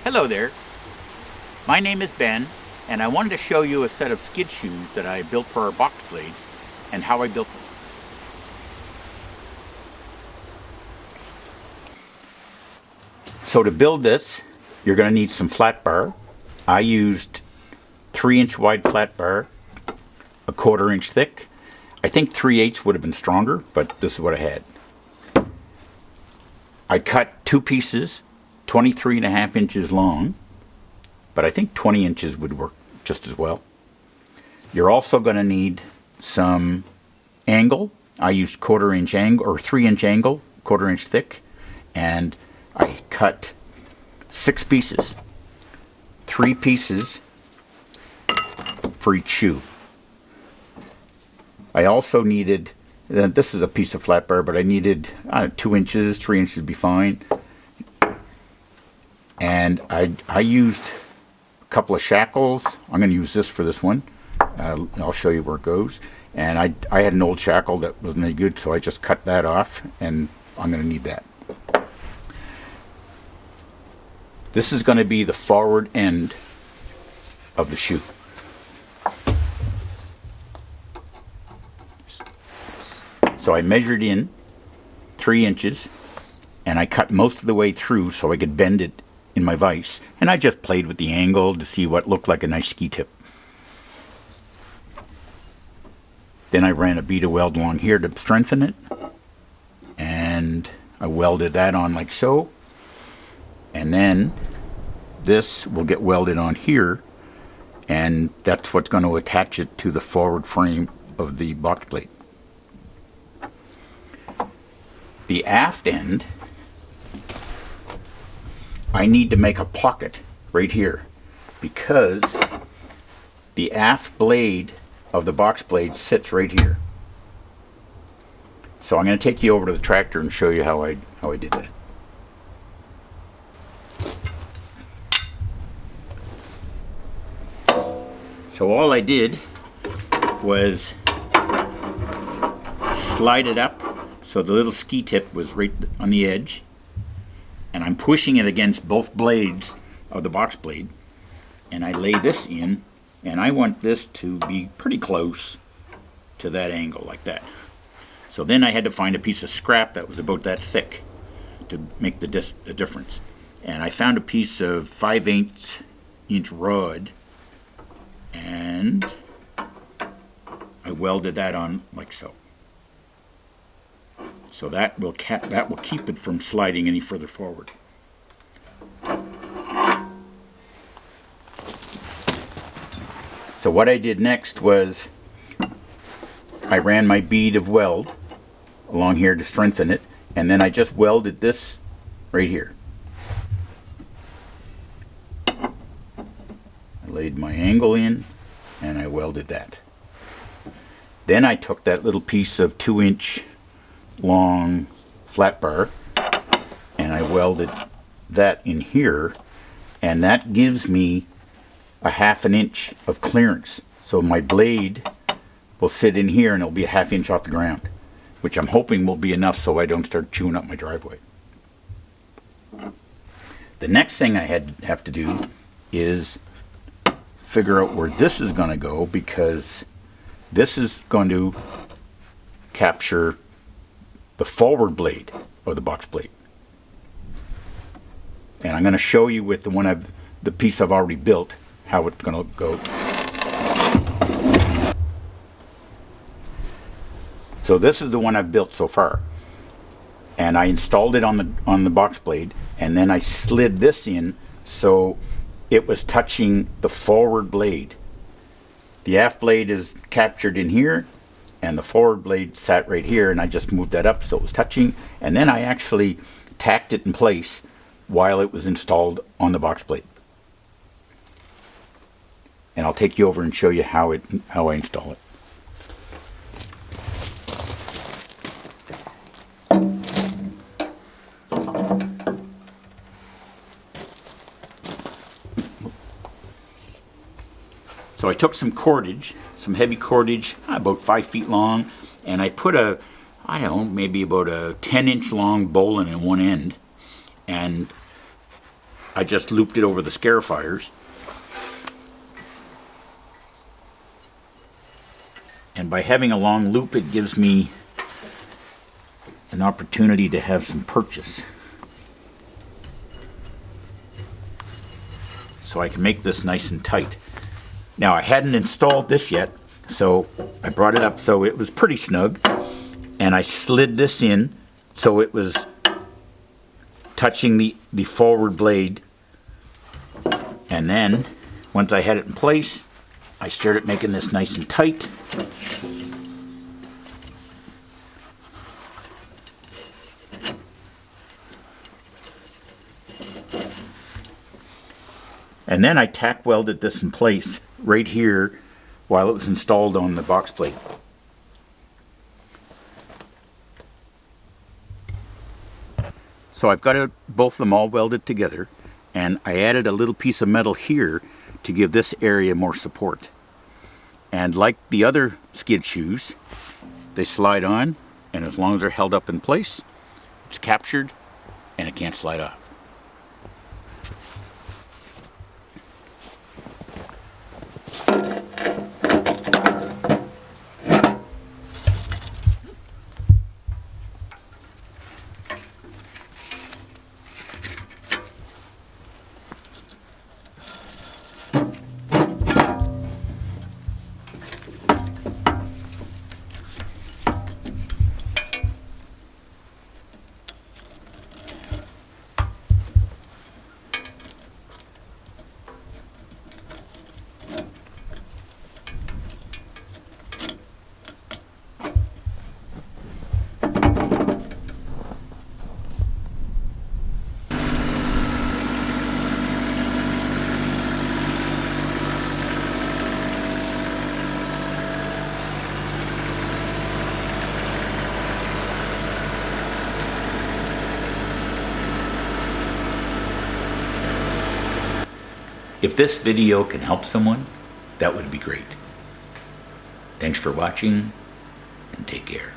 Hello there, my name is Ben, and I wanted to show you a set of skid shoes that I built for our box blade and how I built them. So to build this, you're going to need some flat bar. I used 3-inch wide flat bar, a 1/4 inch thick. I think 3/8 would have been stronger, but this is what I had. I cut 2 pieces, 23.5 inches long, but I think 20 inches would work just as well. You're also going to need some angle. I used 1/4 inch angle or 3-inch angle, 1/4 inch thick, and I cut 6 pieces, 3 pieces for each shoe. I also needed, this is a piece of flat bar, but I needed 2 inches, 3 inches would be fine. And I used a couple of shackles. I'm going to use this for this one. I'll show you where it goes. And I had an old shackle that wasn't any good, so I just cut that off, and I'm going to need that. This is going to be the forward end of the shoe. So I measured in 3 inches, and I cut most of the way through so I could bend it in my vise, and I just played with the angle to see what looked like a nice ski tip. Then I ran a bead of weld along here to strengthen it, and I welded that on like so, and then this will get welded on here, and that's what's going to attach it to the forward frame of the box plate. The aft end, I need to make a pocket right here because the aft blade of the box blade sits right here. So I'm going to take you over to the tractor and show you how I did that. So all I did was slide it up so the little ski tip was right on the edge, and I'm pushing it against both blades of the box blade, and I lay this in, and I want this to be pretty close to that angle like that. So then I had to find a piece of scrap that was about that thick to make the difference, and I found a piece of 5/8 inch rod, and I welded that on like so. So that will keep it from sliding any further forward. So what I did next was I ran my bead of weld along here to strengthen it, and then I just welded this right here. I laid my angle in and I welded that. Then I took that little piece of 2-inch long flat bar and I welded that in here, and that gives me a 1/2 inch of clearance. So my blade will sit in here and it'll be a 1/2 inch off the ground, which I'm hoping will be enough so I don't start chewing up my driveway. The next thing I have to do is figure out where this is going to go, because this is going to capture the forward blade of the box plate. And I'm going to show you with the piece I've already built how it's going to go. So this is the one I've built so far, and I installed it on the box blade, and then I slid this in so it was touching the forward blade. The aft blade is captured in here, and the forward blade sat right here, and I just moved that up so it was touching, and then I actually tacked it in place while it was installed on the box plate. And I'll take you over and show you how I install it. So I took some cordage, some heavy cordage, about 5 feet long, and I put I don't know, maybe about a 10-inch long bowline in one end, and I just looped it over the scarifiers. And by having a long loop, it gives me an opportunity to have some purchase. So I can make this nice and tight. Now, I hadn't installed this yet, so I brought it up so it was pretty snug. And I slid this in so it was touching the forward blade. And then, once I had it in place, I started making this nice and tight. And then I tack welded this in place right here while it was installed on the box plate. So I've got both of them all welded together, and I added a little piece of metal here to give this area more support. And like the other skid shoes, they slide on, and as long as they're held up in place, it's captured and it can't slide off. If this video can help someone, that would be great. Thanks for watching, and take care.